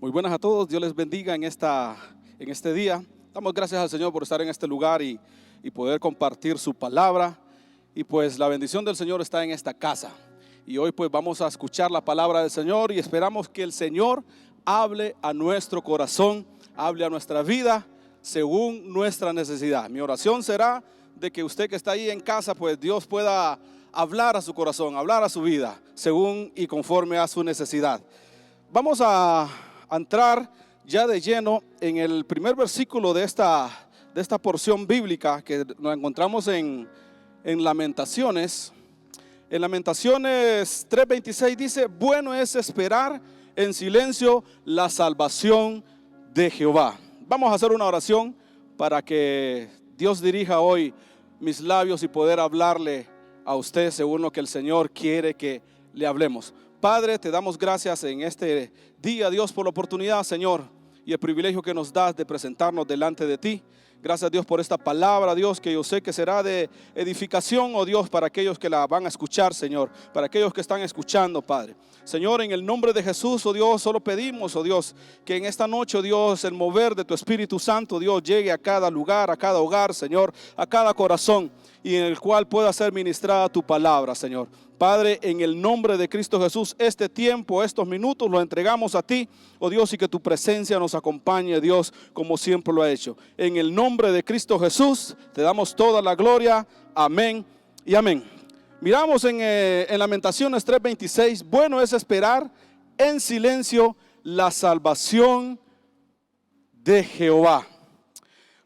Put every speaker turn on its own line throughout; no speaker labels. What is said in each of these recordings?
Muy buenas a todos, Dios les bendiga en este día. Damos gracias al Señor por estar en este lugar y poder compartir su palabra. Y pues la bendición del Señor está en esta casa. Y hoy pues vamos a escuchar la palabra del Señor y esperamos que el Señor hable a nuestro corazón, hable a nuestra vida según nuestra necesidad. Mi oración será de que usted que está ahí en casa, pues Dios pueda hablar a su corazón, hablar a su vida, según y conforme a su necesidad. Vamos a entrar ya de lleno en el primer versículo de esta porción bíblica que nos encontramos en Lamentaciones. En Lamentaciones 3:26 dice: bueno es esperar en silencio la salvación de Jehová. Vamos a hacer una oración para que Dios dirija hoy mis labios y poder hablarle a usted según lo que el Señor quiere que le hablemos. Padre, te damos gracias en este día, Dios, por la oportunidad, Señor, y el privilegio que nos das de presentarnos delante de ti. Gracias, Dios, por esta palabra, Dios, que yo sé que será de edificación, oh Dios, para aquellos que la van a escuchar, Señor, para aquellos que están escuchando, Padre. Señor, en el nombre de Jesús, oh Dios, solo pedimos, oh Dios, que en esta noche, oh Dios, el mover de tu Espíritu Santo, Dios, llegue a cada lugar, a cada hogar, Señor, a cada corazón, y en el cual pueda ser ministrada tu palabra, Señor. Padre, en el nombre de Cristo Jesús, este tiempo, estos minutos los entregamos a ti, oh Dios, y que tu presencia nos acompañe, Dios, como siempre lo ha hecho. En el nombre de Cristo Jesús, te damos toda la gloria. Amén y amén. Miramos en Lamentaciones 3:26, bueno es esperar en silencio la salvación de Jehová.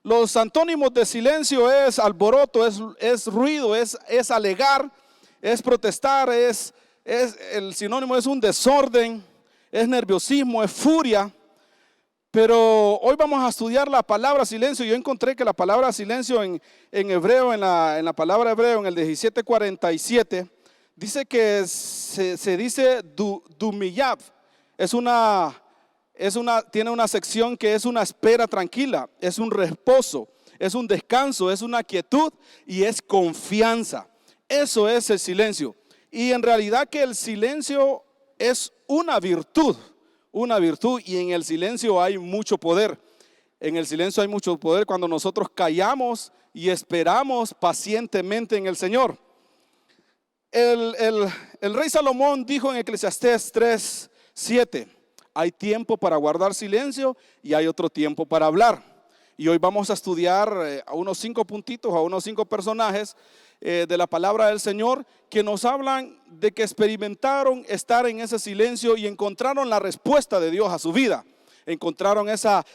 Los antónimos de silencio es alboroto, es ruido, es alegar, es protestar, el sinónimo es un desorden, es nerviosismo, es furia. Pero hoy vamos a estudiar la palabra silencio. Yo encontré que la palabra silencio en hebreo, en la palabra hebreo, en el 1747, dice que se dice dumiyab. Tiene una sección que es una espera tranquila, es un reposo, es un descanso, es una quietud y es confianza. Eso es el silencio. Y en realidad que el silencio es una virtud, y en el silencio hay mucho poder. En el silencio hay mucho poder cuando nosotros callamos y esperamos pacientemente en el Señor. El rey Salomón dijo en Eclesiastés 3:7: hay tiempo para guardar silencio y hay otro tiempo para hablar. Y hoy vamos a estudiar a unos 5 puntitos, a unos 5 personajes de la palabra del Señor que nos hablan de que experimentaron estar en ese silencio y encontraron la respuesta de Dios a su vida. Encontraron esa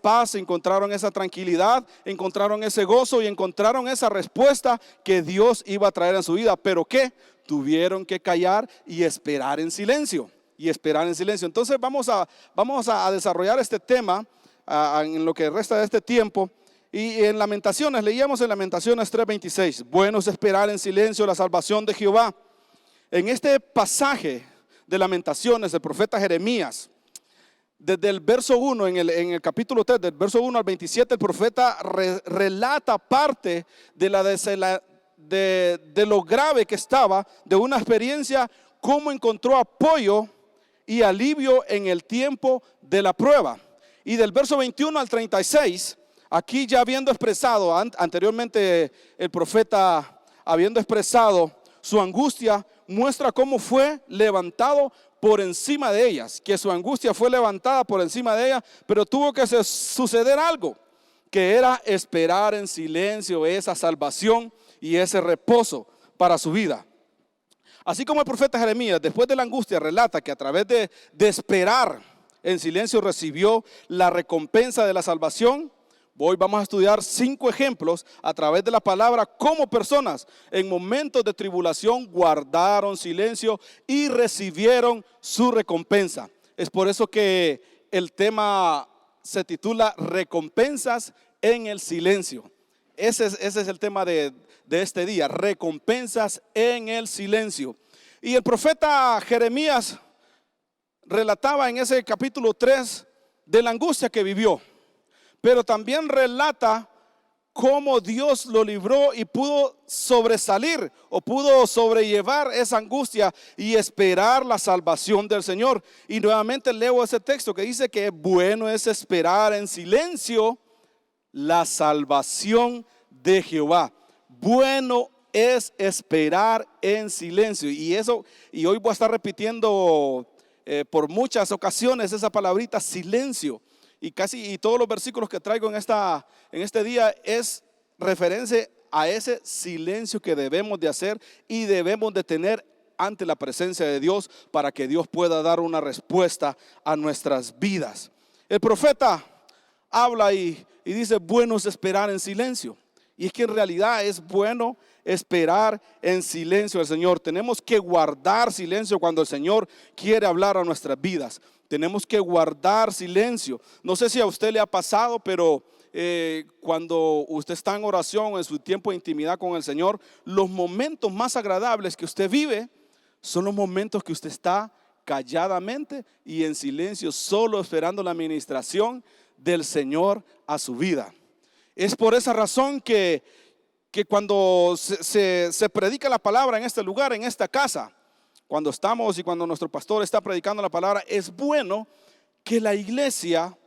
paz, encontraron esa tranquilidad, encontraron ese gozo y encontraron esa respuesta que Dios iba a traer en su vida. Pero ¿qué? Tuvieron que callar y esperar en silencio. Entonces vamos a desarrollar este tema en lo que resta de este tiempo. Y en Lamentaciones, leíamos en Lamentaciones 3:26, bueno es esperar en silencio la salvación de Jehová. En este pasaje de Lamentaciones, el profeta Jeremías, desde el verso 1, en el capítulo 3, del verso 1 al 27, el profeta relata parte de lo grave que estaba, de una experiencia, cómo encontró apoyo y alivio en el tiempo de la prueba. Y del verso 21 al 36, aquí ya habiendo expresado, anteriormente el profeta habiendo expresado su angustia, muestra cómo fue levantado por encima de ellas, que su angustia fue levantada por encima de ella, pero tuvo que suceder algo, que era esperar en silencio esa salvación y ese reposo para su vida. Así como el profeta Jeremías, después de la angustia, relata que a través de esperar en silencio recibió la recompensa de la salvación. Hoy vamos a estudiar 5 ejemplos a través de la palabra, cómo personas en momentos de tribulación guardaron silencio y recibieron su recompensa. Es por eso que el tema se titula Recompensas en el silencio. Ese es el tema de este día, recompensas en el silencio. Y el profeta Jeremías relataba en ese capítulo 3 de la angustia que vivió, pero también relata cómo Dios lo libró y pudo sobresalir o pudo sobrellevar esa angustia y esperar la salvación del Señor. Y nuevamente leo ese texto que dice que bueno es esperar en silencio la salvación de Jehová. Bueno es esperar en silencio. Y hoy voy a estar repitiendo por muchas ocasiones esa palabrita silencio. Y todos los versículos que traigo en este día es referencia a ese silencio que debemos de hacer y debemos de tener ante la presencia de Dios para que Dios pueda dar una respuesta a nuestras vidas. El profeta habla y dice, bueno es esperar en silencio. Y es que en realidad es bueno esperar en silencio al Señor. Tenemos que guardar silencio cuando el Señor quiere hablar a nuestras vidas. Tenemos que guardar silencio. No sé si a usted le ha pasado, pero cuando usted está en oración, en su tiempo de intimidad con el Señor, los momentos más agradables que usted vive son los momentos que usted está calladamente y en silencio, solo esperando la administración del Señor a su vida. Es por esa razón que cuando se predica la palabra en este lugar, en esta casa, cuando estamos y cuando nuestro pastor está predicando la palabra, es bueno que la iglesia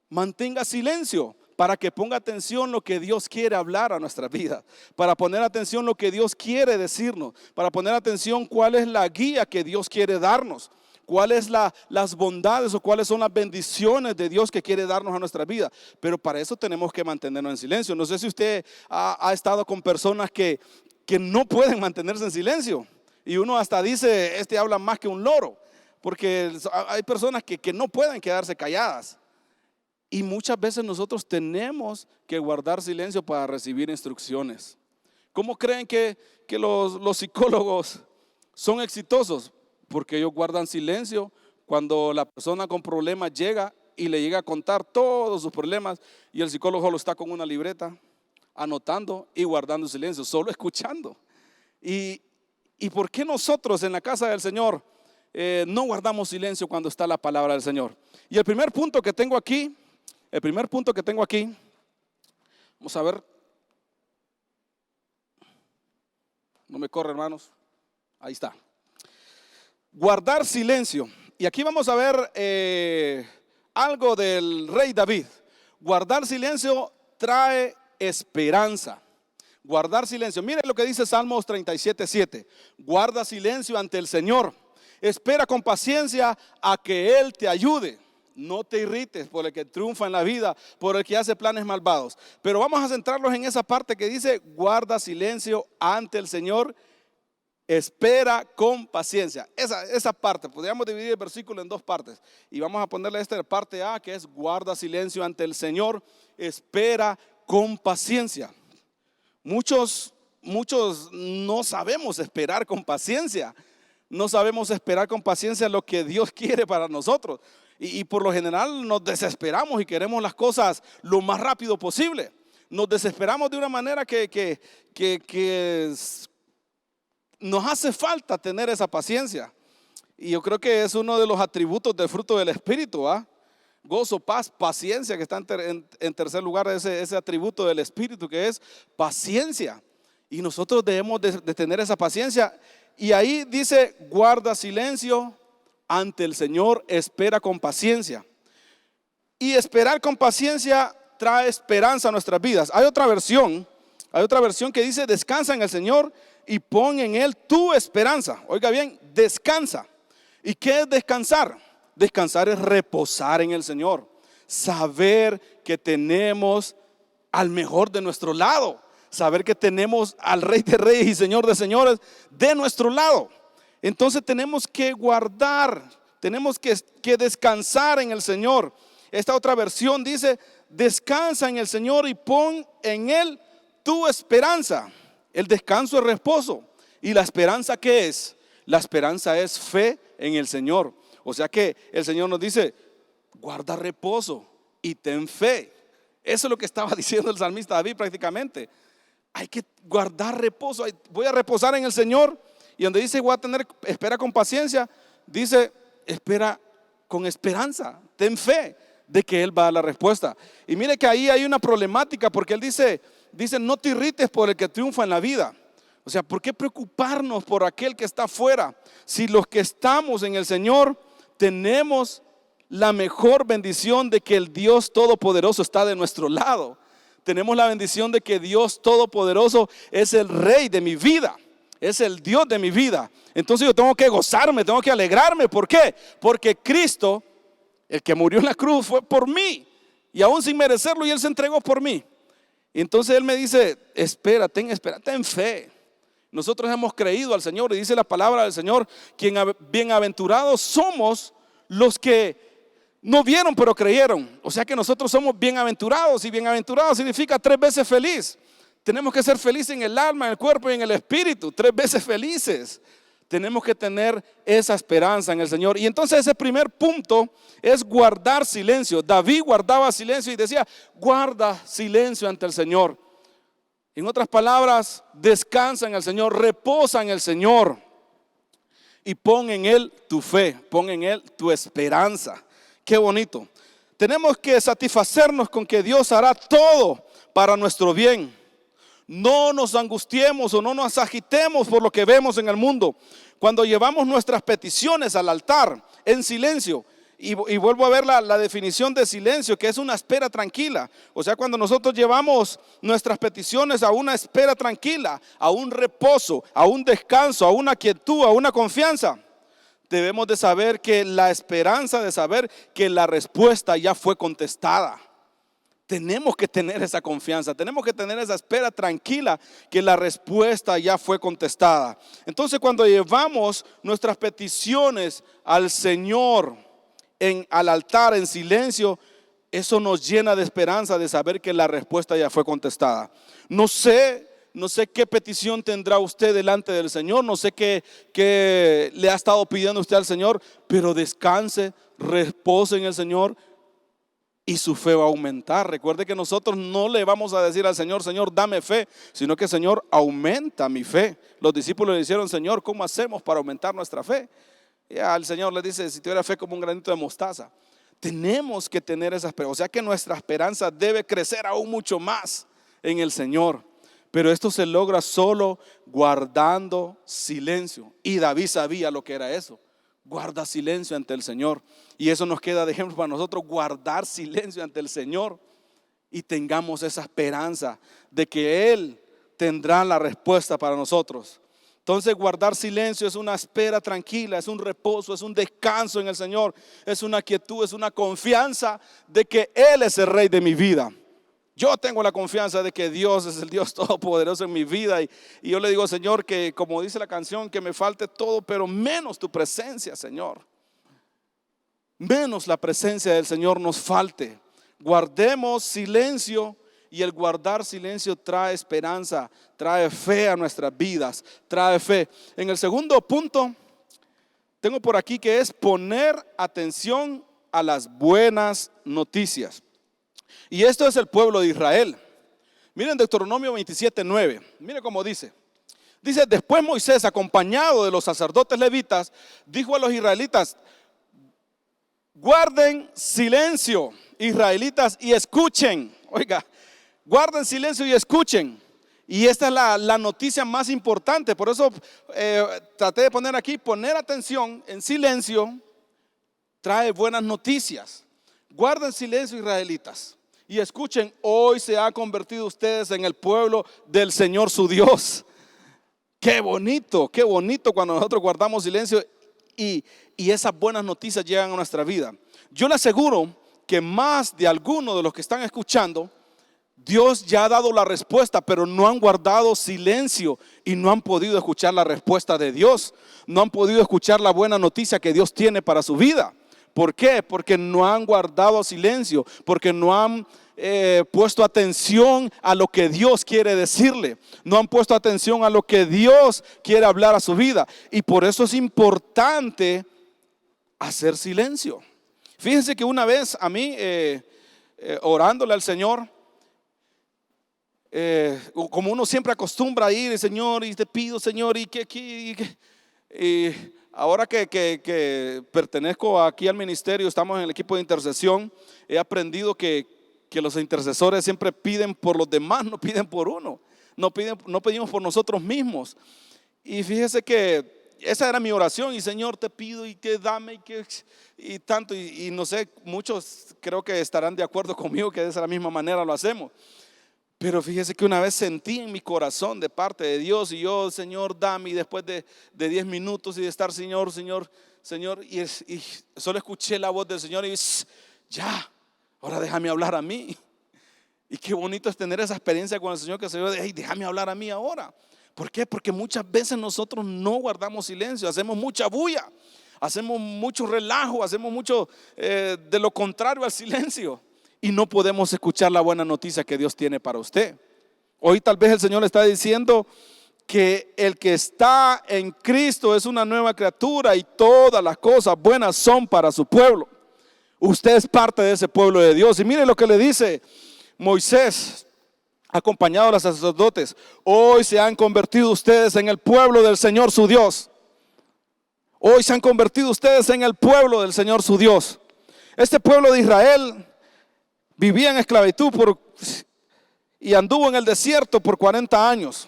mantenga silencio para que ponga atención lo que Dios quiere hablar a nuestra vida, para poner atención lo que Dios quiere decirnos, para poner atención cuál es la guía que Dios quiere darnos, cuáles las bondades o cuáles son las bendiciones de Dios que quiere darnos a nuestra vida. Pero para eso tenemos que mantenernos en silencio. No sé si usted ha estado con personas que no pueden mantenerse en silencio. Y uno hasta dice, este habla más que un loro, porque hay personas que no pueden quedarse calladas. Y muchas veces nosotros tenemos que guardar silencio para recibir instrucciones. ¿Cómo creen que los psicólogos son exitosos? Porque ellos guardan silencio cuando la persona con problemas llega y le llega a contar todos sus problemas y el psicólogo solo está con una libreta, anotando y guardando silencio, solo escuchando. ¿Y por qué nosotros en la casa del Señor no guardamos silencio cuando está la palabra del Señor? Y el primer punto que tengo aquí, vamos a ver, no me corre, hermanos, ahí está. Guardar silencio. Y aquí vamos a ver algo del rey David. Guardar silencio trae esperanza. Guardar silencio. Mire lo que dice Salmos 37:7. Guarda silencio ante el Señor. Espera con paciencia a que Él te ayude. No te irrites por el que triunfa en la vida, por el que hace planes malvados. Pero vamos a centrarnos en esa parte que dice, guarda silencio ante el Señor. Espera con paciencia. Esa parte, podríamos dividir el versículo en dos partes. Y vamos a ponerle esta parte A, que es guarda silencio ante el Señor. Espera con paciencia. Muchos no sabemos esperar con paciencia. No sabemos esperar con paciencia lo que Dios quiere para nosotros. Y por lo general nos desesperamos y queremos las cosas lo más rápido posible. Nos desesperamos de una manera que nos hace falta tener esa paciencia. Y yo creo que es uno de los atributos del fruto del Espíritu, gozo, paz, paciencia, que está en tercer lugar ese atributo del Espíritu, que es paciencia. Y nosotros debemos de tener esa paciencia. Y ahí dice, guarda silencio ante el Señor, espera con paciencia. Y esperar con paciencia trae esperanza a nuestras vidas. Hay otra versión que dice, descansa en el Señor y pon en Él tu esperanza. Oiga bien, descansa. ¿Y qué es descansar? Descansar es reposar en el Señor, saber que tenemos al mejor de nuestro lado, saber que tenemos al Rey de Reyes y Señor de Señores de nuestro lado. Entonces tenemos que guardar, tenemos que descansar en el Señor. Esta otra versión dice, descansa en el Señor y pon en Él tu esperanza. El descanso es reposo. ¿Y la esperanza qué es? La esperanza es fe en el Señor. O sea que el Señor nos dice, guarda reposo y ten fe. Eso es lo que estaba diciendo el salmista David prácticamente. Hay que guardar reposo. Voy a reposar en el Señor. Y donde dice voy a tener, espera con paciencia, dice espera con esperanza, ten fe de que Él va a dar la respuesta. Y mire que ahí hay una problemática porque Él dice dice, no te irrites por el que triunfa en la vida. O sea, ¿por qué preocuparnos por aquel que está afuera? Si los que estamos en el Señor tenemos la mejor bendición de que el Dios Todopoderoso está de nuestro lado. Tenemos la bendición de que Dios Todopoderoso es el Rey de mi vida, es el Dios de mi vida. Entonces yo tengo que gozarme, tengo que alegrarme. ¿Por qué? Porque Cristo, el que murió en la cruz, fue por mí. Y aún sin merecerlo, y Él se entregó por mí. Y entonces Él me dice, espérate, ten fe. Nosotros hemos creído al Señor, y dice la palabra del Señor, quien bienaventurados somos los que no vieron pero creyeron. O sea que nosotros somos bienaventurados, y bienaventurado significa 3 veces feliz. Tenemos que ser felices en el alma, en el cuerpo y en el espíritu, 3 veces felices. Tenemos que tener esa esperanza en el Señor. Y entonces ese primer punto es guardar silencio. David guardaba silencio y decía, guarda silencio ante el Señor. En otras palabras, descansa en el Señor, reposa en el Señor y pon en Él tu fe, pon en Él tu esperanza. Qué bonito. Tenemos que satisfacernos con que Dios hará todo para nuestro bien. No nos angustiemos o no nos agitemos por lo que vemos en el mundo. Cuando llevamos nuestras peticiones al altar en silencio, y vuelvo a ver la definición de silencio, que es una espera tranquila. O sea, cuando nosotros llevamos nuestras peticiones a una espera tranquila, a un reposo, a un descanso, a una quietud, a una confianza, debemos de saber que la esperanza de saber que la respuesta ya fue contestada. Tenemos que tener esa confianza, tenemos que tener esa espera tranquila que la respuesta ya fue contestada. Entonces, cuando llevamos nuestras peticiones al Señor, al altar en silencio, eso nos llena de esperanza de saber que la respuesta ya fue contestada. No sé qué petición tendrá usted delante del Señor, no sé qué le ha estado pidiendo usted al Señor, pero descanse, repose en el Señor y su fe va a aumentar. Recuerde que nosotros no le vamos a decir al Señor, Señor, dame fe, sino que Señor, aumenta mi fe. Los discípulos le dijeron, Señor, ¿cómo hacemos para aumentar nuestra fe? Y al Señor le dice, si tuviera fe como un granito de mostaza. Tenemos que tener esa esperanza, o sea que nuestra esperanza debe crecer aún mucho más en el Señor. Pero esto se logra solo guardando silencio. Y David sabía lo que era eso. Guarda silencio ante el Señor. Y eso nos queda de ejemplo para nosotros, guardar silencio ante el Señor. Y tengamos esa esperanza de que Él tendrá la respuesta para nosotros. Entonces guardar silencio es una espera tranquila, es un reposo, es un descanso en el Señor, es una quietud, es una confianza de que Él es el Rey de mi vida. Yo tengo la confianza de que Dios es el Dios todopoderoso en mi vida y yo le digo, Señor, que como dice la canción, que me falte todo, pero menos tu presencia, Señor. Menos la presencia del Señor nos falte. Guardemos silencio. Y el guardar silencio trae esperanza, trae fe a nuestras vidas, trae fe. En el segundo punto, tengo por aquí que es poner atención a las buenas noticias. Y esto es el pueblo de Israel. Miren Deuteronomio 27:9, miren cómo dice. Dice, después Moisés, acompañado de los sacerdotes levitas, dijo a los israelitas, guarden silencio, israelitas, y escuchen. Oiga, guarden silencio y escuchen. Y esta es la noticia más importante. Por eso traté de poner aquí, poner atención en silencio trae buenas noticias. Guarden silencio, israelitas, y escuchen, hoy se ha convertido ustedes en el pueblo del Señor su Dios. Qué bonito cuando nosotros guardamos silencio y esas buenas noticias llegan a nuestra vida. Yo le aseguro que más de algunos de los que están escuchando, Dios ya ha dado la respuesta, pero no han guardado silencio y no han podido escuchar la respuesta de Dios. No han podido escuchar la buena noticia que Dios tiene para su vida. ¿Por qué? Porque no han guardado silencio, porque no han puesto atención a lo que Dios quiere decirle. No han puesto atención a lo que Dios quiere hablar a su vida. Y por eso es importante hacer silencio. Fíjense que una vez a mí, orándole al Señor, como uno siempre acostumbra a ir, Señor, y te pido, Señor, y ahora que pertenezco aquí al ministerio, estamos en el equipo de intercesión, he aprendido que que los intercesores siempre piden por los demás, no piden por uno, no pedimos por nosotros mismos. Y fíjese que esa era mi oración, y Señor, te pido y que dame y tanto, y no sé, muchos creo que estarán de acuerdo conmigo que de esa misma manera lo hacemos. Pero fíjese que una vez sentí en mi corazón de parte de Dios, y yo, Señor, dame, y después de 10 minutos y de estar, Señor, y solo escuché la voz del Señor y ya, ahora déjame hablar a mí. Y qué bonito es tener esa experiencia con el Señor, que el Señor dice, déjame hablar a mí ahora. ¿Por qué? Porque muchas veces nosotros no guardamos silencio, hacemos mucha bulla, hacemos mucho relajo, hacemos mucho de lo contrario al silencio, y no podemos escuchar la buena noticia que Dios tiene para usted. Hoy tal vez el Señor le está diciendo que el que está en Cristo es una nueva criatura, y todas las cosas buenas son para su pueblo. Usted es parte de ese pueblo de Dios. Y mire lo que le dice Moisés, acompañado de los sacerdotes: hoy se han convertido ustedes en el pueblo del Señor su Dios. Hoy se han convertido ustedes en el pueblo del Señor su Dios. Este pueblo de Israel vivía en esclavitud y anduvo en el desierto por 40 años.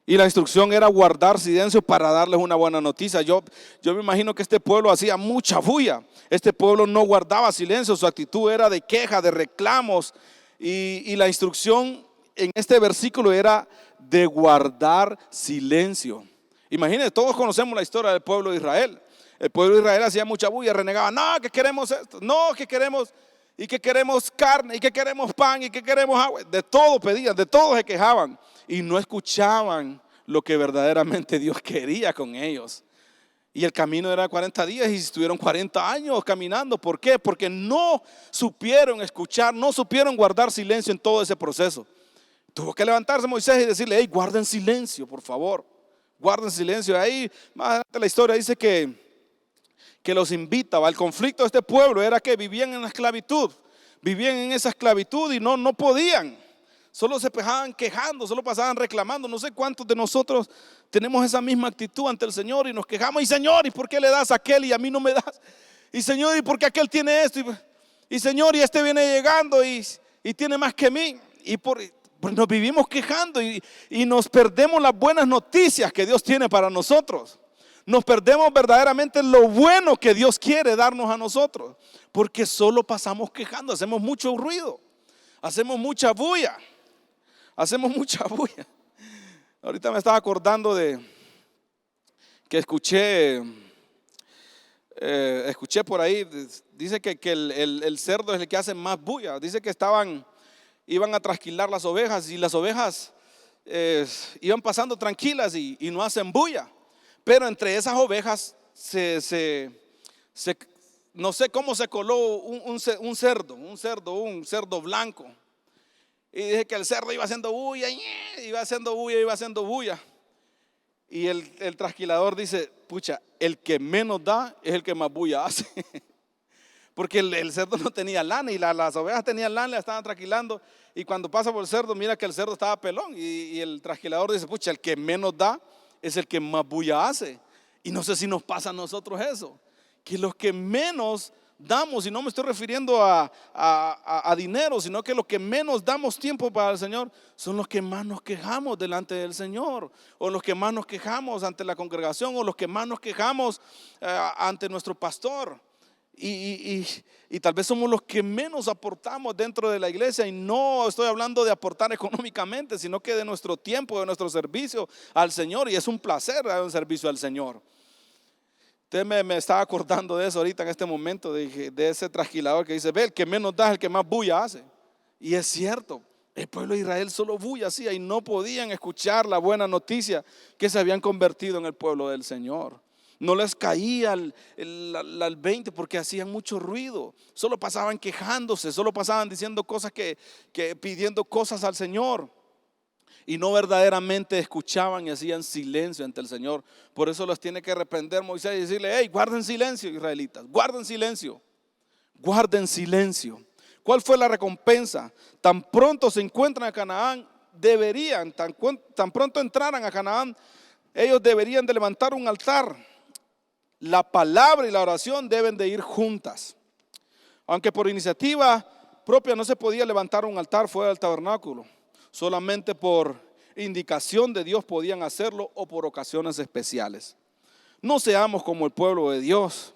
Y la instrucción era guardar silencio para darles una buena noticia. Yo me imagino que este pueblo hacía mucha bulla. Este pueblo no guardaba silencio, su actitud era de queja, de reclamos. Y la instrucción en este versículo era de guardar silencio. Imagínense, todos conocemos la historia del pueblo de Israel. El pueblo de Israel hacía mucha bulla, renegaba: no, que queremos esto, no, que queremos, y que queremos carne, y que queremos pan, y que queremos agua. De todo pedían, de todo se quejaban, y no escuchaban lo que verdaderamente Dios quería con ellos. Y el camino era 40 días, y estuvieron 40 años caminando. ¿Por qué? Porque no supieron escuchar, no supieron guardar silencio en todo ese proceso. Tuvo que levantarse Moisés y decirle: hey, guarden silencio, por favor, guarden silencio. Ahí más adelante la historia dice que los invitaba. El conflicto de este pueblo era que vivían en la esclavitud, vivían en esa esclavitud y no podían. Solo se pasaban quejando, solo pasaban reclamando. No sé cuántos de nosotros tenemos esa misma actitud ante el Señor y nos quejamos: y Señor, ¿y por qué le das a aquel y a mí no me das? Y Señor, ¿y por qué aquel tiene esto? Y Señor, y este viene llegando y tiene más que mí. Y nos vivimos quejando y nos perdemos las buenas noticias que Dios tiene para nosotros. Nos perdemos verdaderamente lo bueno que Dios quiere darnos a nosotros, porque solo pasamos quejando, hacemos mucho ruido, hacemos mucha bulla. Ahorita me estaba acordando de que escuché por ahí, dice que el cerdo es el que hace más bulla. Dice que iban a trasquilar las ovejas, y las ovejas iban pasando tranquilas y no hacen bulla. Pero entre esas ovejas no sé cómo se coló un cerdo blanco. Y dije que el cerdo iba haciendo bulla, iba haciendo bulla. Y el trasquilador dice: pucha, el que menos da es el que más bulla hace. Porque el cerdo no tenía lana, y las ovejas tenían lana, la estaban trasquilando. Y cuando pasa por el cerdo, mira que el cerdo estaba pelón. Y el trasquilador dice: pucha, el que menos da es el que más bulla hace. Y no sé si nos pasa a nosotros eso, que los que menos damos, y no me estoy refiriendo a dinero, sino que los que menos damos tiempo para el Señor son los que más nos quejamos delante del Señor, o los que más nos quejamos ante la congregación, o los que más nos quejamos ante nuestro pastor. Y tal vez somos los que menos aportamos dentro de la iglesia. Y no estoy hablando de aportar económicamente, sino que de nuestro tiempo, de nuestro servicio al Señor. Y es un placer dar un servicio al Señor. Usted me estaba acordando de eso ahorita en este momento, de ese trasquilador que dice: ve, el que menos da es el que más bulla hace. Y es cierto, el pueblo de Israel solo bulla hacía, y no podían escuchar la buena noticia que se habían convertido en el pueblo del Señor. No les caía el 20 porque hacían mucho ruido. Solo pasaban quejándose, solo pasaban diciendo cosas pidiendo cosas al Señor. Y no verdaderamente escuchaban y hacían silencio ante el Señor. Por eso los tiene que reprender Moisés y decirle: hey, guarden silencio, israelitas, guarden silencio. Guarden silencio. ¿Cuál fue la recompensa? Tan pronto se encuentran a Canaán, tan pronto entraran a Canaán, ellos deberían de levantar un altar. La palabra y la oración deben de ir juntas. Aunque por iniciativa propia no se podía levantar un altar fuera del tabernáculo. Solamente por indicación de Dios podían hacerlo o por ocasiones especiales. No seamos como el pueblo de Dios,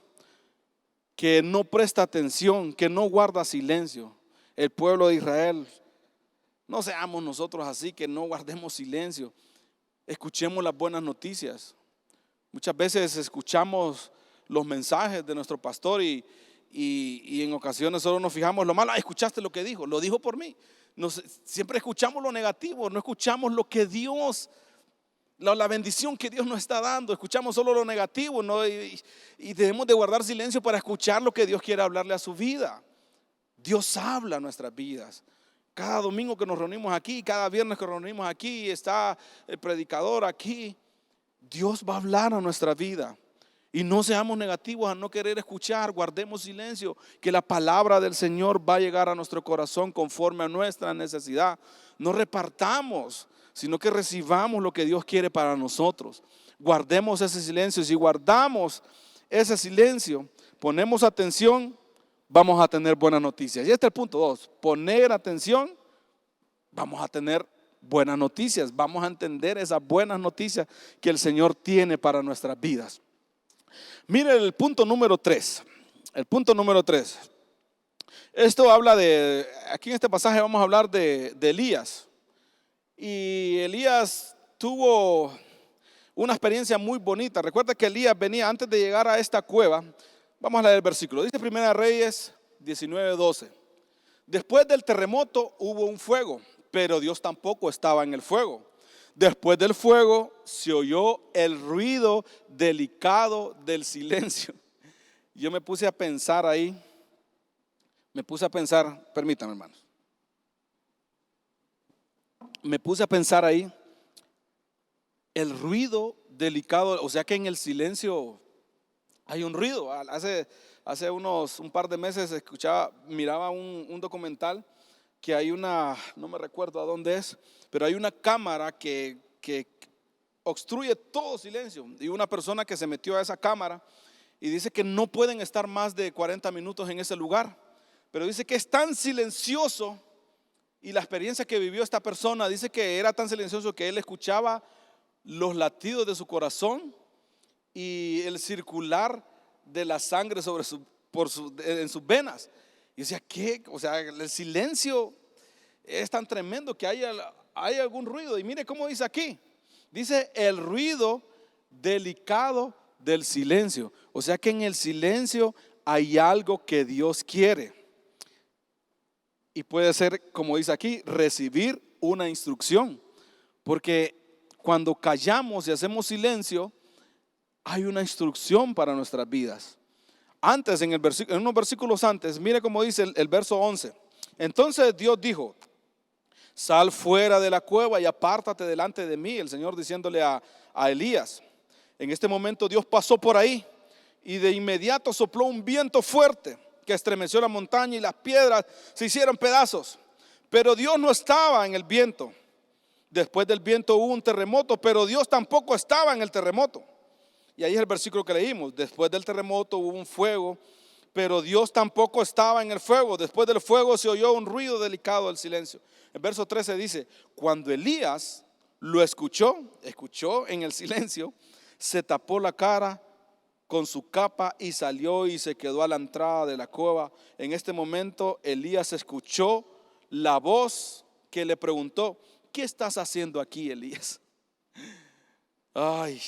que no presta atención, que no guarda silencio. El pueblo de Israel, no seamos nosotros así, que no guardemos silencio. Escuchemos las buenas noticias. Muchas veces escuchamos los mensajes de nuestro pastor y en ocasiones solo nos fijamos lo malo. Escuchaste lo que dijo, lo dijo por mí. Siempre escuchamos lo negativo, no escuchamos lo que Dios, la bendición que Dios nos está dando. Escuchamos solo lo negativo, ¿no? Y debemos de guardar silencio para escuchar lo que Dios quiere hablarle a su vida. Dios habla a nuestras vidas. Cada domingo que nos reunimos aquí, cada viernes que nos reunimos aquí, está el predicador aquí. Dios va a hablar a nuestra vida. Y no seamos negativos a no querer escuchar, guardemos silencio, que la palabra del Señor va a llegar a nuestro corazón conforme a nuestra necesidad. No repartamos, sino que recibamos lo que Dios quiere para nosotros. Guardemos ese silencio. Si guardamos ese silencio, ponemos atención, vamos a tener buenas noticias. Y este es el punto 2, poner atención, vamos a tener buenas noticias, vamos a entender esas buenas noticias que el Señor tiene para nuestras vidas. Mire el punto número 3. El punto número 3. Esto habla de, aquí en este pasaje vamos a hablar de Elías. Y Elías tuvo una experiencia muy bonita. Recuerda que Elías venía antes de llegar a esta cueva. Vamos a leer el versículo. Dice Primera Reyes 19:12. Después del terremoto hubo un fuego, pero Dios tampoco estaba en el fuego. Después del fuego se oyó el ruido delicado del silencio. Yo me puse a pensar ahí, permítame hermanos. Me puse a pensar ahí, el ruido delicado, o sea que en el silencio hay un ruido. Hace un par de meses miraba un documental que hay no me recuerdo a dónde es, pero hay una cámara que obstruye todo silencio. Y una persona que se metió a esa cámara y dice que no pueden estar más de 40 minutos en ese lugar. Pero dice que es tan silencioso, y la experiencia que vivió esta persona, dice que era tan silencioso que él escuchaba los latidos de su corazón y el circular de la sangre en sus venas. Y decía, ¿qué? O sea, el silencio es tan tremendo que hay algún ruido. Y mire cómo dice aquí. Dice el ruido delicado del silencio. O sea que en el silencio hay algo que Dios quiere. Y puede ser, como dice aquí, recibir una instrucción. Porque cuando callamos y hacemos silencio, hay una instrucción para nuestras vidas. Antes, en unos versículos antes, mire cómo dice el verso 11. Entonces Dios dijo, sal fuera de la cueva y apártate delante de mí. El Señor diciéndole a Elías. En este momento Dios pasó por ahí y de inmediato sopló un viento fuerte que estremeció la montaña y las piedras se hicieron pedazos. Pero Dios no estaba en el viento. Después del viento hubo un terremoto, pero Dios tampoco estaba en el terremoto. Y ahí es el versículo que leímos. Después del terremoto hubo un fuego, pero Dios tampoco estaba en el fuego. Después del fuego se oyó un ruido delicado del silencio. El verso 13 dice, cuando Elías lo escuchó en el silencio, se tapó la cara con su capa y salió y se quedó a la entrada de la cueva. En este momento Elías escuchó la voz que le preguntó, ¿qué estás haciendo aquí, Elías? Ay,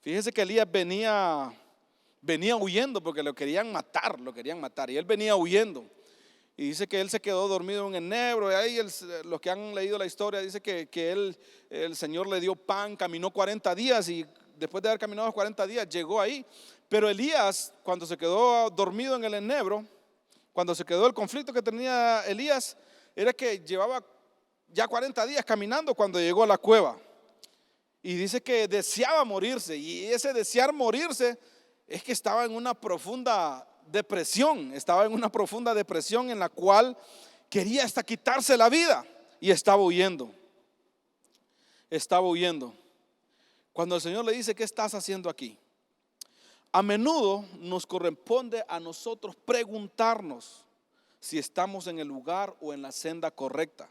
fíjese que Elías venía huyendo porque lo querían matar. Y él venía huyendo. Y dice que él se quedó dormido en el enebro. Y ahí los que han leído la historia dice que el Señor le dio pan, caminó 40 días y después de haber caminado 40 días llegó ahí. Pero Elías, cuando se quedó dormido en el enebro, cuando se quedó el conflicto que tenía Elías, era que llevaba ya 40 días caminando cuando llegó a la cueva. Y dice que deseaba morirse. Y ese desear morirse es que estaba en una profunda depresión. Estaba en una profunda depresión en la cual quería hasta quitarse la vida. Y estaba huyendo. Cuando el Señor le dice, ¿qué estás haciendo aquí? A menudo nos corresponde a nosotros preguntarnos, si estamos en el lugar o en la senda correcta.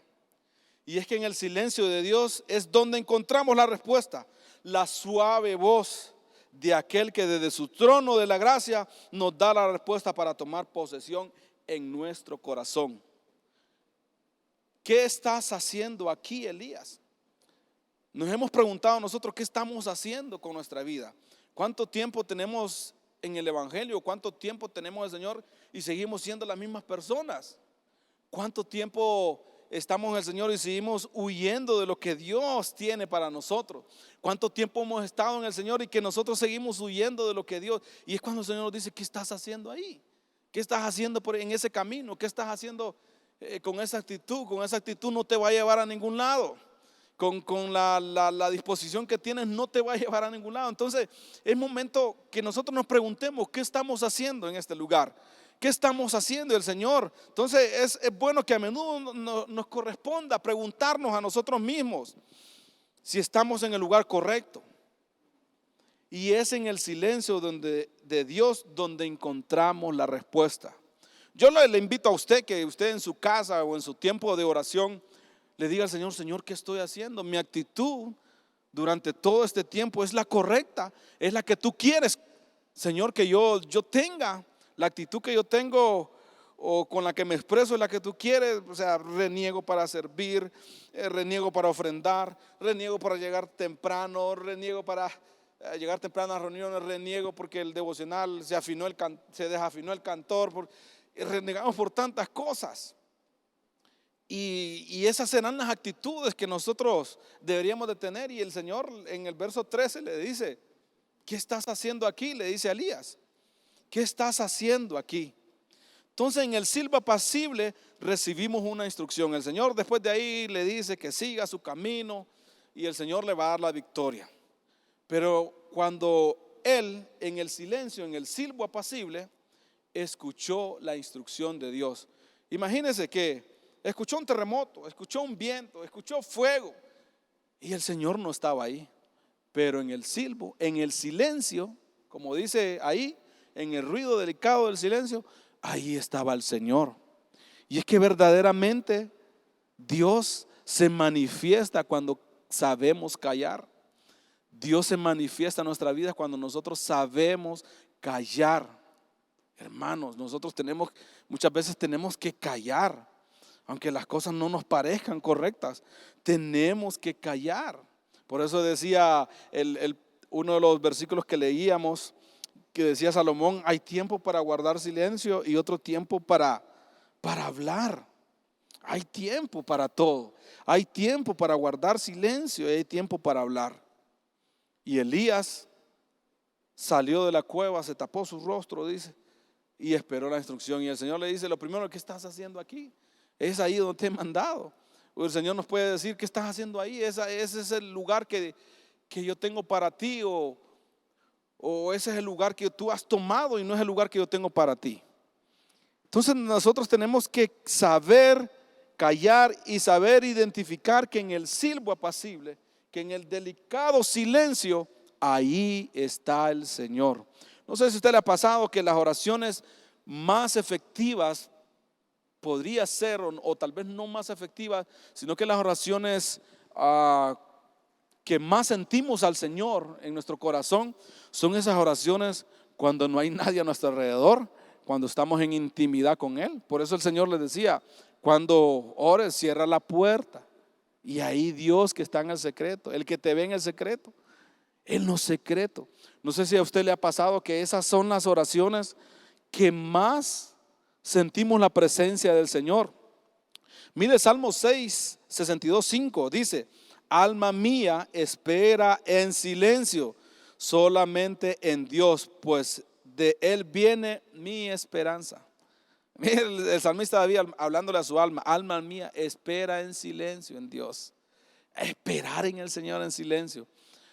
Y es que en el silencio de Dios es donde encontramos la respuesta, la suave voz de aquel que desde su trono de la gracia nos da la respuesta para tomar posesión en nuestro corazón. ¿Qué estás haciendo aquí, Elías? Nos hemos preguntado nosotros qué estamos haciendo con nuestra vida. ¿Cuánto tiempo tenemos en el Evangelio? ¿Cuánto tiempo tenemos el Señor y seguimos siendo las mismas personas? ¿Cuánto tiempo estamos en el Señor y seguimos huyendo de lo que Dios tiene para nosotros? ¿Cuánto tiempo hemos estado en el Señor y que nosotros seguimos huyendo de lo que Dios? Y es cuando el Señor nos dice, ¿qué estás haciendo ahí? ¿Qué estás haciendo en ese camino? ¿Qué estás haciendo con esa actitud? Con esa actitud no te va a llevar a ningún lado. Con la disposición que tienes no te va a llevar a ningún lado. Entonces es momento que nosotros nos preguntemos qué estamos haciendo en este lugar. ¿Qué estamos haciendo el Señor? Entonces es bueno que a menudo nos corresponda preguntarnos a nosotros mismos si estamos en el lugar correcto. Y es en el silencio de Dios donde encontramos la respuesta. Yo le invito a usted que usted en su casa o en su tiempo de oración le diga al Señor, Señor, ¿qué estoy haciendo? Mi actitud durante todo este tiempo es la correcta, es la que tú quieres, Señor, que yo tenga. La actitud que yo tengo o con la que me expreso es la que tú quieres. O sea, reniego para servir, reniego para ofrendar, reniego para llegar temprano, reniego para llegar temprano a reuniones, reniego porque el devocional se desafinó el cantor, renegamos por tantas cosas. Y esas serán las actitudes que nosotros deberíamos de tener. Y el Señor en el verso 13 le dice, ¿qué estás haciendo aquí? Le dice a Elías, ¿qué estás haciendo aquí? Entonces en el silbo apacible recibimos una instrucción. El Señor después de ahí le dice que siga su camino y el Señor le va a dar la victoria. Pero cuando él en el silencio, en el silbo apacible, escuchó la instrucción de Dios. Imagínense que escuchó un terremoto, escuchó un viento, escuchó fuego y el Señor no estaba ahí. Pero en el silbo, en el silencio, como dice ahí, en el ruido delicado del silencio, ahí estaba el Señor. Y es que verdaderamente Dios se manifiesta cuando sabemos callar. Dios se manifiesta en nuestra vida cuando nosotros sabemos callar. Hermanos, nosotros muchas veces tenemos que callar. Aunque las cosas no nos parezcan correctas, tenemos que callar. Por eso decía uno de los versículos que leíamos, que decía Salomón, hay tiempo para guardar silencio y otro tiempo para hablar. Hay tiempo para todo. Hay tiempo para guardar silencio y hay tiempo para hablar. Y Elías salió de la cueva, se tapó su rostro, dice, y esperó la instrucción. Y el Señor le dice, lo primero que estás haciendo aquí, es ahí donde te he mandado. El Señor nos puede decir, ¿qué estás haciendo ahí? Ese es el lugar que yo tengo para ti, o ese es el lugar que tú has tomado y no es el lugar que yo tengo para ti. Entonces nosotros tenemos que saber callar y saber identificar que en el silbo apacible, que en el delicado silencio, ahí está el Señor. No sé si a usted le ha pasado que las oraciones más efectivas podría ser, o tal vez no más efectivas, sino que las oraciones que más sentimos al Señor en nuestro corazón son esas oraciones cuando no hay nadie a nuestro alrededor, cuando estamos en intimidad con Él. Por eso el Señor les decía, cuando ores, cierra la puerta y ahí Dios que está en el secreto, el que te ve en el secreto, en lo secreto. No sé si a usted le ha pasado que esas son las oraciones que más sentimos la presencia del Señor. Mire Salmo 6, 62, 5 dice, alma mía espera en silencio solamente en Dios, pues de Él viene mi esperanza. Mire, el salmista David hablándole a su alma mía espera en silencio en Dios. Esperar en el Señor en silencio.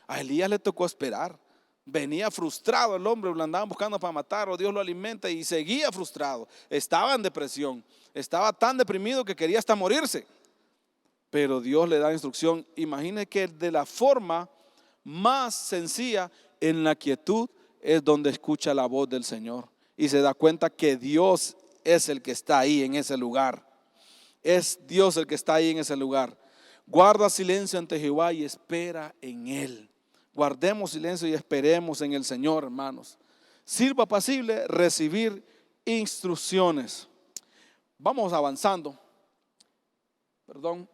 A Elías le tocó esperar. Venía frustrado el hombre, lo andaban buscando para matar, o Dios lo alimenta y seguía frustrado. Estaba en depresión, estaba tan deprimido que quería hasta morirse. Pero Dios le da instrucción. Imagine que de la forma más sencilla, en la quietud, es donde escucha la voz del Señor y se da cuenta que Dios es el que está ahí en ese lugar. Es Dios el que está ahí en ese lugar. Guarda silencio ante Jehová y espera en Él. Guardemos silencio y esperemos en el Señor, hermanos. Sirva apacible recibir instrucciones. Vamos avanzando. Perdón.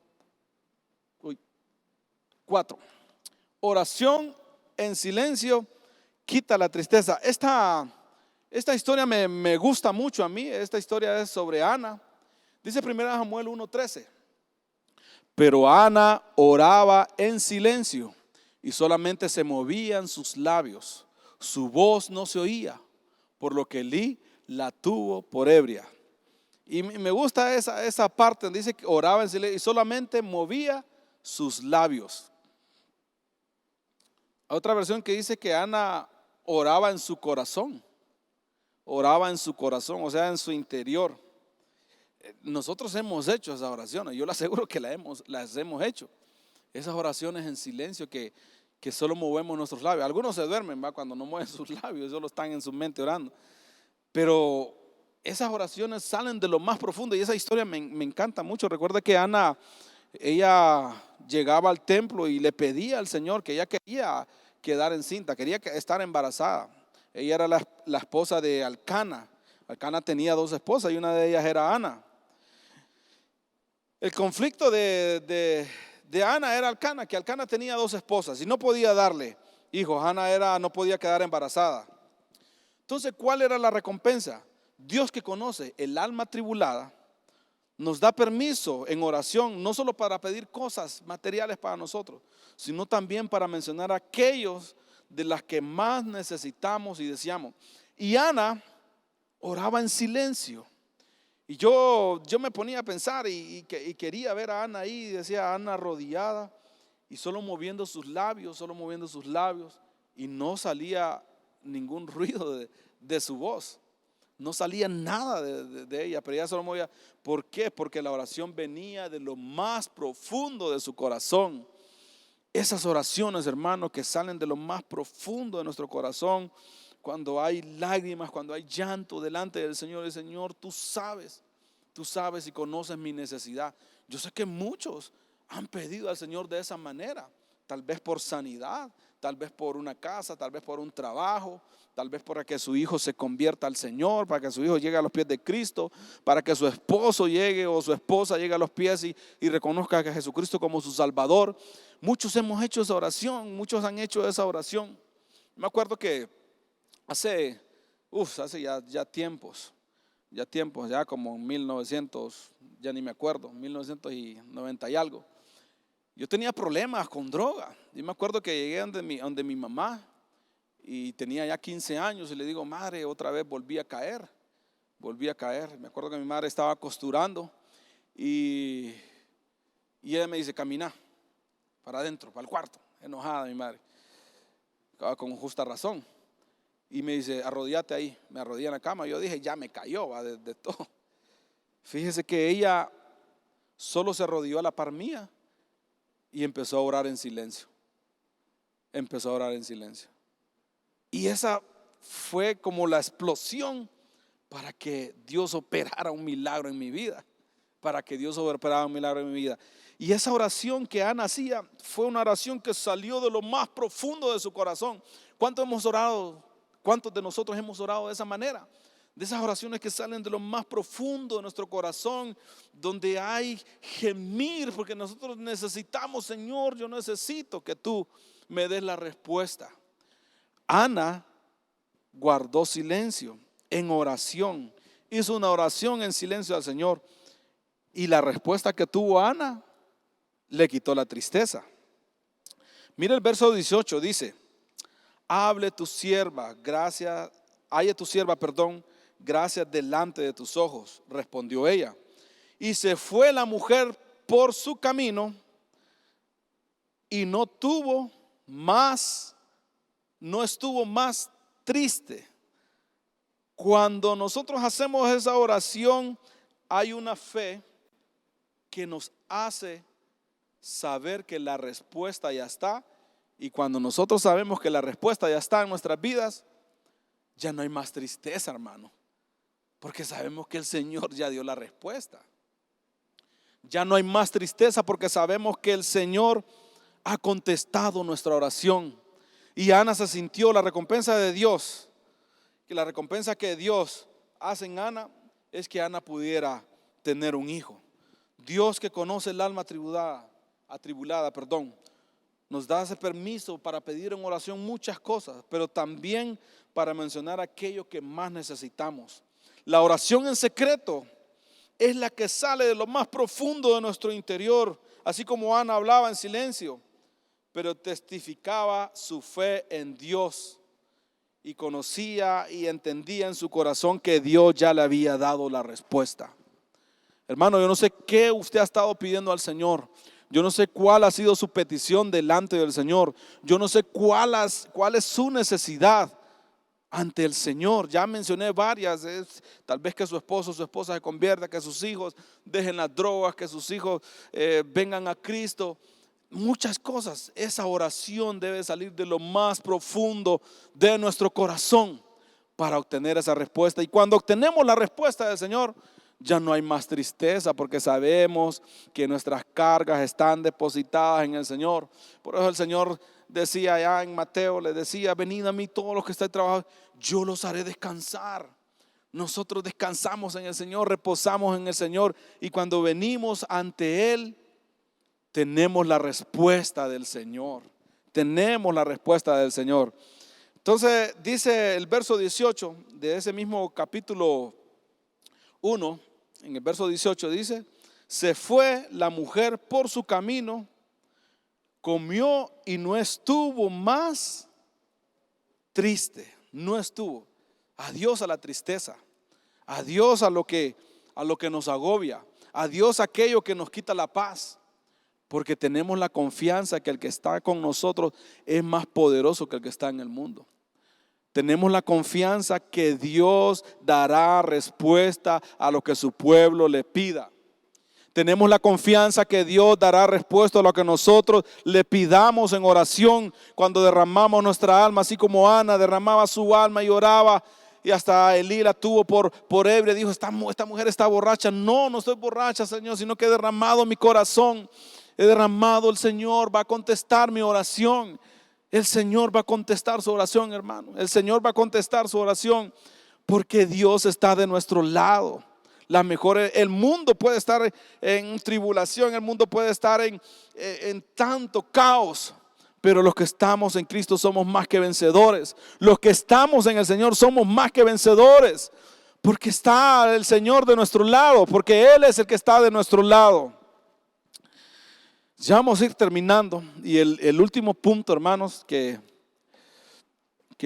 4. Oración en silencio quita la tristeza. Esta historia me gusta mucho a mí. Esta historia es sobre Ana. Dice 1 Samuel 1:13. Pero Ana oraba en silencio y solamente se movían sus labios. Su voz no se oía, por lo que Elí la tuvo por ebria. Y me gusta esa parte donde dice que oraba en silencio y solamente movía sus labios. Hay otra versión que dice que Ana oraba en su corazón. Oraba en su corazón, o sea, en su interior. Nosotros hemos hecho esas oraciones, yo le aseguro que las hemos hecho. Esas oraciones en silencio que solo movemos nuestros labios. Algunos se duermen, ¿va? Cuando no mueven sus labios, solo están en su mente orando. Pero esas oraciones salen de lo más profundo y esa historia me encanta mucho. Recuerda que Ana, ella llegaba al templo y le pedía al Señor que ella quería quedar encinta, quería estar embarazada. Ella era la esposa de Alcana. Alcana tenía 2 esposas y una de ellas era Ana. El conflicto de Ana era Alcana, que Alcana tenía 2 esposas y no podía darle hijos. Ana no podía quedar embarazada. Entonces, ¿cuál era la recompensa? Dios, que conoce el alma atribulada, nos da permiso en oración, no solo para pedir cosas materiales para nosotros, sino también para mencionar a aquellos de las que más necesitamos y deseamos. Y Ana oraba en silencio. Y yo me ponía a pensar y quería ver a Ana ahí, y decía Ana arrodillada y solo moviendo sus labios, y no salía ningún ruido de su voz. No salía nada de ella, pero ella solo movía. ¿Por qué? Porque la oración venía de lo más profundo de su corazón. Esas oraciones, hermanos, que salen de lo más profundo de nuestro corazón, cuando hay lágrimas, cuando hay llanto delante del Señor, el Señor, tú sabes y conoces mi necesidad. Yo sé que muchos han pedido al Señor de esa manera, tal vez por sanidad, tal vez por una casa, tal vez por un trabajo, tal vez para que su hijo se convierta al Señor, para que su hijo llegue a los pies de Cristo, para que su esposo llegue o su esposa llegue a los pies y reconozca a Jesucristo como su Salvador. Muchos hemos hecho esa oración, muchos han hecho esa oración. Me acuerdo que hace ya tiempos, ya como 1900, ya ni me acuerdo, 1990 y algo. Yo tenía problemas con droga. Yo me acuerdo que llegué donde mi mamá y tenía ya 15 años y le digo, madre, otra vez volví a caer. Me acuerdo que mi madre estaba costurando y ella me dice, camina para adentro, para el cuarto. Enojada mi madre, con justa razón. Y me dice, arrodíate ahí. Me arrodillé en la cama. Yo dije, ya me cayó de todo. Fíjese que ella solo se arrodilló a la par mía y empezó a orar en silencio. Y esa fue como la explosión para que Dios operara un milagro en mi vida. Y esa oración que Ana hacía fue una oración que salió de lo más profundo de su corazón. ¿Cuántos de nosotros hemos orado de esa manera? De esas oraciones que salen de lo más profundo de nuestro corazón, donde hay gemir, porque nosotros necesitamos, Señor, yo necesito que tú me des la respuesta. Ana guardó silencio en oración, hizo una oración en silencio al Señor, y la respuesta que tuvo Ana le quitó la tristeza. Mira el verso 18, dice, halle tu sierva, gracias delante de tus ojos, respondió ella. Y se fue la mujer por su camino y no estuvo más triste. Cuando nosotros hacemos esa oración, hay una fe que nos hace saber que la respuesta ya está. Y cuando nosotros sabemos que la respuesta ya está en nuestras vidas, ya no hay más tristeza, hermano. Porque sabemos que el Señor ya dio la respuesta. Ya no hay más tristeza porque sabemos que el Señor ha contestado nuestra oración. Y Ana se sintió la recompensa de Dios, que la recompensa que Dios hace en Ana es que Ana pudiera tener un hijo. Dios, que conoce el alma atribulada, nos da ese permiso para pedir en oración muchas cosas, pero también para mencionar aquello que más necesitamos. La oración en secreto es la que sale de lo más profundo de nuestro interior, así como Ana hablaba en silencio, pero testificaba su fe en Dios y conocía y entendía en su corazón que Dios ya le había dado la respuesta. Hermano, yo no sé qué usted ha estado pidiendo al Señor. Yo no sé cuál ha sido su petición delante del Señor. Yo no sé cuál es su necesidad ante el Señor. Ya mencioné varias. Tal vez que su esposo o su esposa se convierta, que sus hijos dejen las drogas, que sus hijos vengan a Cristo. Muchas cosas. Esa oración debe salir de lo más profundo de nuestro corazón para obtener esa respuesta. Y cuando obtenemos la respuesta del Señor, ya no hay más tristeza porque sabemos que nuestras cargas están depositadas en el Señor. Por eso el Señor decía allá en Mateo, le decía: venid a mí todos los que estáis trabajando, yo los haré descansar. Nosotros descansamos en el Señor, reposamos en el Señor, y cuando venimos ante Él, tenemos la respuesta del Señor. Tenemos la respuesta del Señor. Entonces dice el verso 18 de ese mismo capítulo 1, en el verso 18 dice: se fue la mujer por su camino, comió y no estuvo más triste. No estuvo. Adiós a la tristeza. Adiós a lo que nos agobia. Adiós a aquello que nos quita la paz. Porque tenemos la confianza que el que está con nosotros es más poderoso que el que está en el mundo. Tenemos la confianza que Dios dará respuesta a lo que su pueblo le pida. Tenemos la confianza que Dios dará respuesta a lo que nosotros le pidamos en oración cuando derramamos nuestra alma, así como Ana derramaba su alma y oraba, y hasta Elí la tuvo por ebria. Dijo: esta mujer está borracha. No, no estoy borracha, Señor, sino que he derramado mi corazón. He derramado, el Señor va a contestar mi oración. El Señor va a contestar su oración, hermano. El Señor va a contestar su oración porque Dios está de nuestro lado. El mundo puede estar en tribulación, el mundo puede estar en tanto caos, pero los que estamos en Cristo somos más que vencedores. Los que estamos en el Señor somos más que vencedores, porque está el Señor de nuestro lado, porque Él es el que está de nuestro lado. Ya vamos a ir terminando, y el último punto, hermanos, que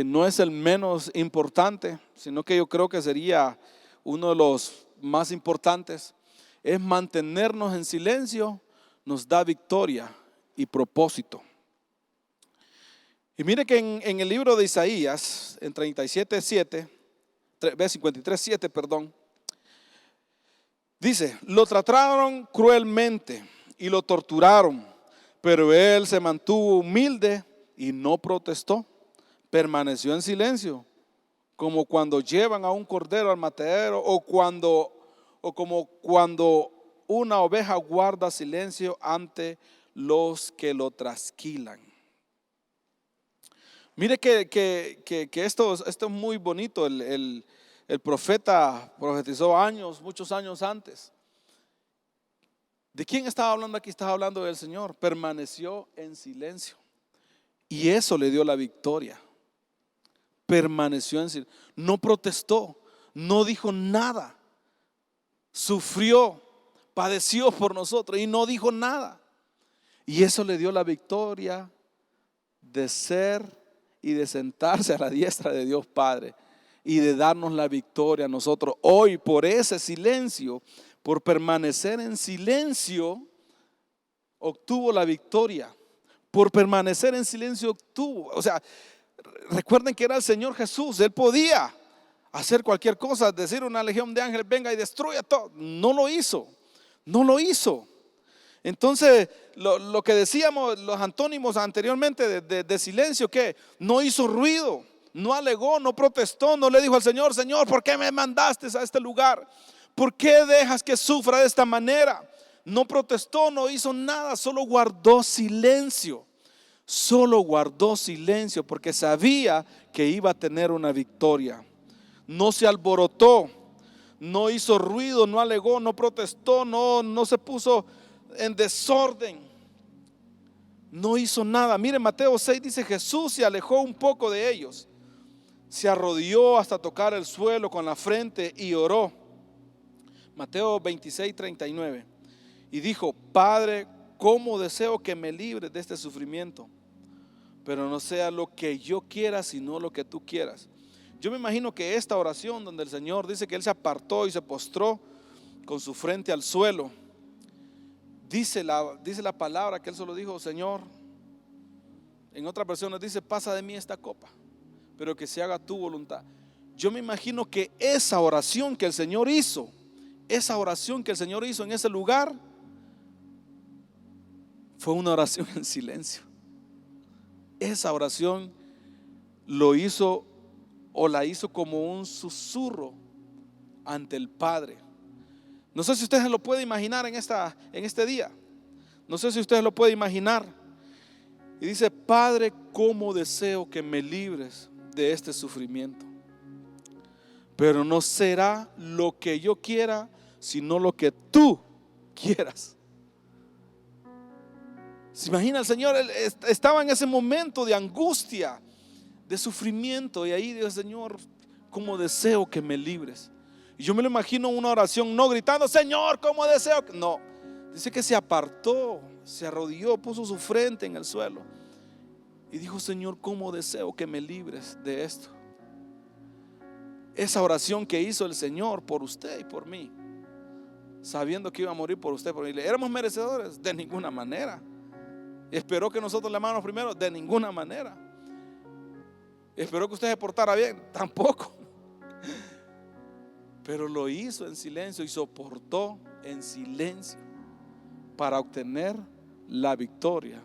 no es el menos importante, sino que yo creo que sería uno de los más importantes, es mantenernos en silencio. Nos da victoria y propósito. Y mire que en el libro de Isaías, en 53:7, dice: lo trataron cruelmente y lo torturaron, pero él se mantuvo humilde y no protestó. Permaneció en silencio, como cuando llevan a un cordero al matadero, o como cuando una oveja guarda silencio ante los que lo trasquilan. Mire que esto es muy bonito. El profeta profetizó muchos años antes. ¿De quién estaba hablando aquí? Estaba hablando del Señor. Permaneció en silencio, y eso le dio la victoria. Permaneció en silencio, no protestó, no dijo nada. Sufrió, padeció por nosotros y no dijo nada. Y eso le dio la victoria de ser y de sentarse a la diestra de Dios Padre, y de darnos la victoria a nosotros hoy por ese silencio. Por permanecer en silencio obtuvo la victoria. Por permanecer en silencio obtuvo. O sea, recuerden que era el Señor Jesús. Él podía hacer cualquier cosa, decir una legión de ángeles: venga y destruya todo. No lo hizo. No lo hizo. Entonces, lo que decíamos los antónimos anteriormente de silencio, que no hizo ruido, No alegó, no protestó, no le dijo al Señor: Señor, ¿por qué me mandaste a este lugar? ¿Por qué dejas que sufra de esta manera? No protestó, no hizo nada, solo guardó silencio. Solo guardó silencio porque sabía que iba a tener una victoria. No se alborotó, no hizo ruido, no alegó, no protestó, no se puso en desorden. No hizo nada. Miren, Mateo 6 dice: Jesús se alejó un poco de ellos, se arrodilló hasta tocar el suelo con la frente y oró. Mateo 26:39. Y dijo: Padre, cómo deseo que me libres de este sufrimiento, pero no sea lo que yo quiera, sino lo que tú quieras. Yo me imagino que esta oración donde el Señor dice que Él se apartó y se postró con su frente al suelo, dice la palabra que Él solo dijo: Señor, en otra versión nos dice: pasa de mí esta copa, pero que se haga tu voluntad. Yo me imagino que esa oración que el Señor hizo, en ese lugar, fue una oración en silencio. Esa oración lo hizo, o la hizo, como un susurro ante el Padre. No sé si usted se lo puede imaginar en este día. No sé si usted lo puede imaginar. Y dice: Padre, cómo deseo que me libres de este sufrimiento, pero no será lo que yo quiera, sino lo que tú quieras. ¿Se imagina el Señor? Él estaba en ese momento de angustia, de sufrimiento, y ahí dijo: Señor, cómo deseo que me libres. Y yo me lo imagino una oración, no gritando: Señor, cómo deseo que... No, dice que se apartó, se arrodilló, puso su frente en el suelo y dijo: Señor, cómo deseo que me libres de esto. Esa oración que hizo el Señor por usted y por mí, sabiendo que iba a morir por usted, por mí. ¿Éramos merecedores? De ninguna manera. ¿Esperó que nosotros le amáramos primero? De ninguna manera. ¿Esperó que usted se portara bien? Tampoco. Pero lo hizo en silencio y soportó en silencio para obtener la victoria.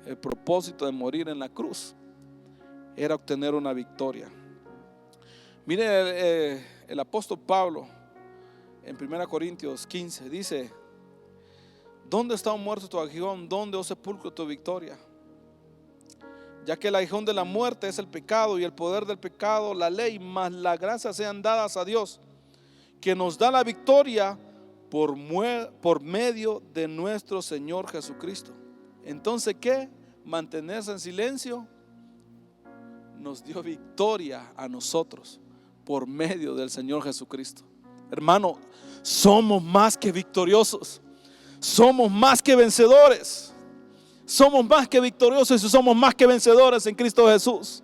El propósito de morir en la cruz era obtener una victoria. Mire, el apóstol Pablo en 1 Corintios 15 dice: ¿dónde está, oh muerto, tu aguijón? ¿Dónde, oh sepulcro, tu victoria? Ya que el aguijón de la muerte es el pecado, y el poder del pecado la ley, mas la gracia sean dadas a Dios, que nos da la victoria por medio de nuestro Señor Jesucristo. Entonces, ¿qué? Mantenerse en silencio nos dio victoria a nosotros por medio del Señor Jesucristo. Hermano, somos más que victoriosos, somos más que vencedores, somos más que victoriosos y somos más que vencedores en Cristo Jesús.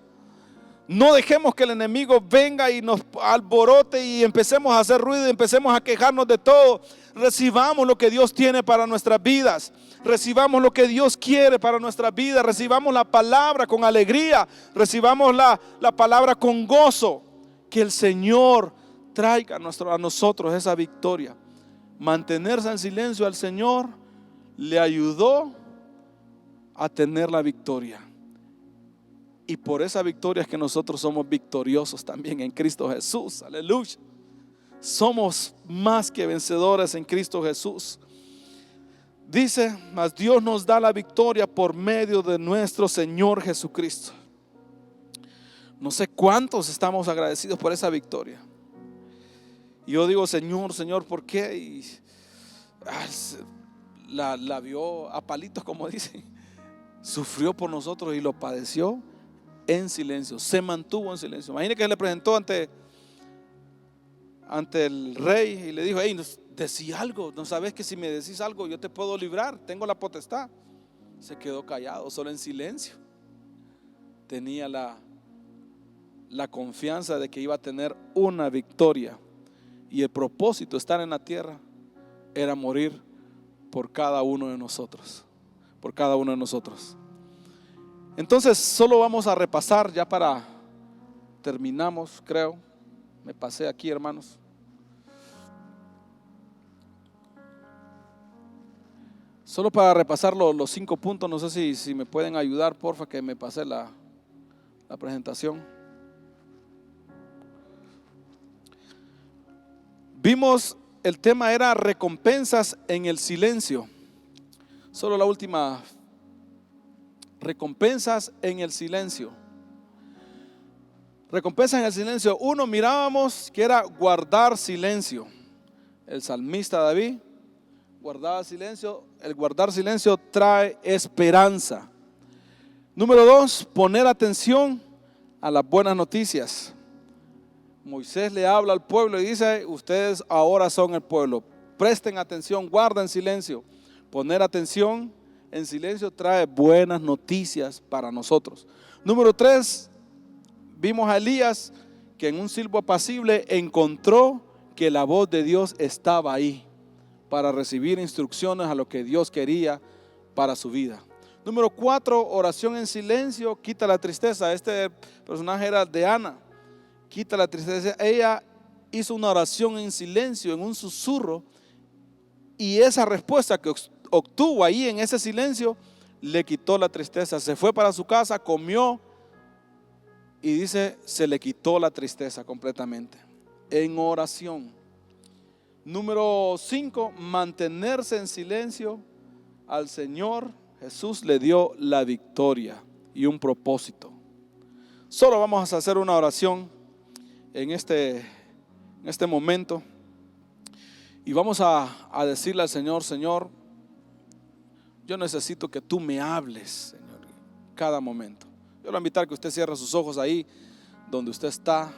No dejemos que el enemigo venga y nos alborote y empecemos a hacer ruido y empecemos a quejarnos de todo. Recibamos lo que Dios tiene para nuestras vidas. Recibamos lo que Dios quiere para nuestras vidas. Recibamos la palabra con alegría. Recibamos la palabra con gozo. Que el Señor traiga a nosotros esa victoria. Mantenerse en silencio al Señor le ayudó a tener la victoria. Y por esa victoria es que nosotros somos victoriosos también en Cristo Jesús. Aleluya. Somos más que vencedores en Cristo Jesús. Dice: mas Dios nos da la victoria por medio de nuestro Señor Jesucristo. No sé cuántos estamos agradecidos por esa victoria. Y yo digo: Señor, Señor, ¿por qué? Y la vio a palitos, como dicen. Sufrió por nosotros y lo padeció en silencio, se mantuvo en silencio. Imagínate que se le presentó ante el rey y le dijo: hey, decí algo, no sabes que si me decís algo yo te puedo librar, tengo la potestad. Se quedó callado, solo en silencio. Tenía la confianza de que iba a tener una victoria, y el propósito de estar en la tierra era morir por cada uno de nosotros, por cada uno de nosotros. Entonces solo vamos a repasar ya para terminamos, creo. Me pasé aquí, hermanos. Solo para repasar los 5 puntos. No sé si me pueden ayudar, porfa, que me pasé la presentación. Vimos, el tema era recompensas en el silencio. Solo la última, recompensas en el silencio. Recompensas en el silencio. Uno, mirábamos que era guardar silencio. El salmista David guardaba silencio. El guardar silencio trae esperanza. Número 2, poner atención a las buenas noticias. Moisés le habla al pueblo y dice: ustedes ahora son el pueblo. Presten atención, guarden silencio. Poner atención en silencio trae buenas noticias para nosotros. Número 3, vimos a Elías que en un silbo apacible encontró que la voz de Dios estaba ahí para recibir instrucciones a lo que Dios quería para su vida. Número 4, oración en silencio quita la tristeza. Este personaje era de Ana. Quita la tristeza. Ella hizo una oración en silencio, en un susurro, y esa respuesta que obtuvo ahí en ese silencio le quitó la tristeza. Se fue para su casa, comió y dice, se le quitó la tristeza completamente en oración. Número 5, mantenerse en silencio. Al Señor Jesús le dio la victoria y un propósito. Solo vamos a hacer una oración en este momento y vamos a decirle al Señor: Señor, yo necesito que tú me hables, Señor, cada momento. Yo le voy a invitar que usted cierre sus ojos ahí donde usted está,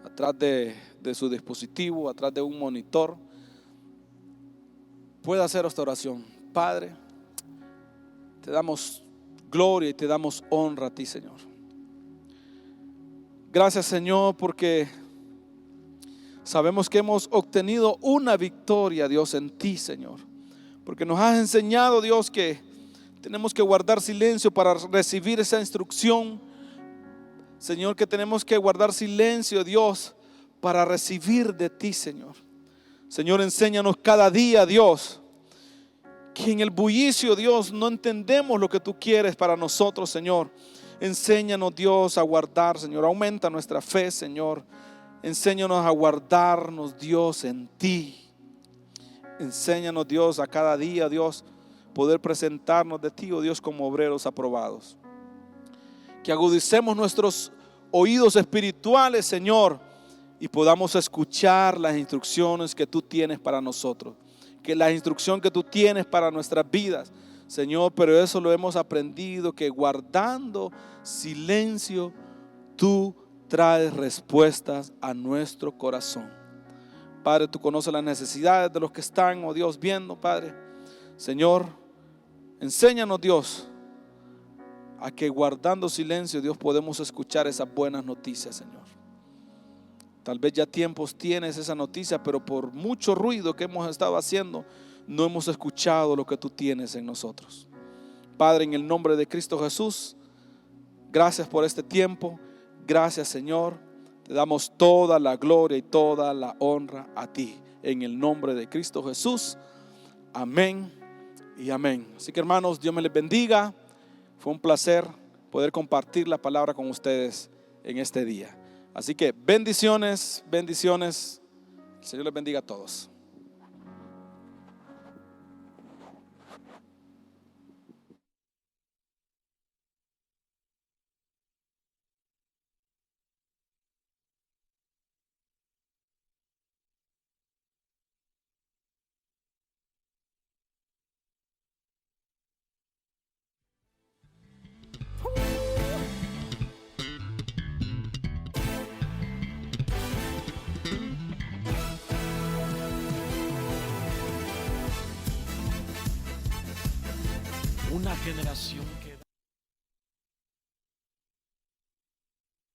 atrás de su dispositivo, atrás de un monitor. Puede hacer esta oración. Padre, te damos gloria y te damos honra a ti, Señor. Gracias, Señor, porque sabemos que hemos obtenido una victoria, Dios, en ti, Señor. Porque nos has enseñado, Dios, que tenemos que guardar silencio para recibir esa instrucción. Señor, que tenemos que guardar silencio, Dios, para recibir de ti, Señor. Señor, enséñanos cada día, Dios, que en el bullicio, Dios, no entendemos lo que tú quieres para nosotros, Señor. Enséñanos, Dios, a guardar, Señor. Aumenta nuestra fe, Señor. Enséñanos a guardarnos, Dios, en ti. Enséñanos, Dios, a cada día, Dios, poder presentarnos de ti, oh Dios, como obreros aprobados. Que agudicemos nuestros oídos espirituales, Señor, y podamos escuchar las instrucciones que tú tienes para nosotros. Que la instrucción que tú tienes para nuestras vidas, Señor, pero eso lo hemos aprendido, que guardando silencio, tú traes respuestas a nuestro corazón. Padre, tú conoces las necesidades de los que están, oh Dios, viendo, Padre. Señor, enséñanos, Dios, a que guardando silencio, Dios, podemos escuchar esas buenas noticias, Señor. Tal vez ya tiempos tienes esa noticia, pero por mucho ruido que hemos estado haciendo, no hemos escuchado lo que tú tienes en nosotros. Padre, en el nombre de Cristo Jesús, gracias por este tiempo. Gracias, Señor. Te damos toda la gloria y toda la honra a ti. En el nombre de Cristo Jesús. Amén y amén. Así que, hermanos, Dios me les bendiga. Fue un placer poder compartir la palabra con ustedes en este día. Así que bendiciones, bendiciones. El Señor les bendiga a todos.
Una generación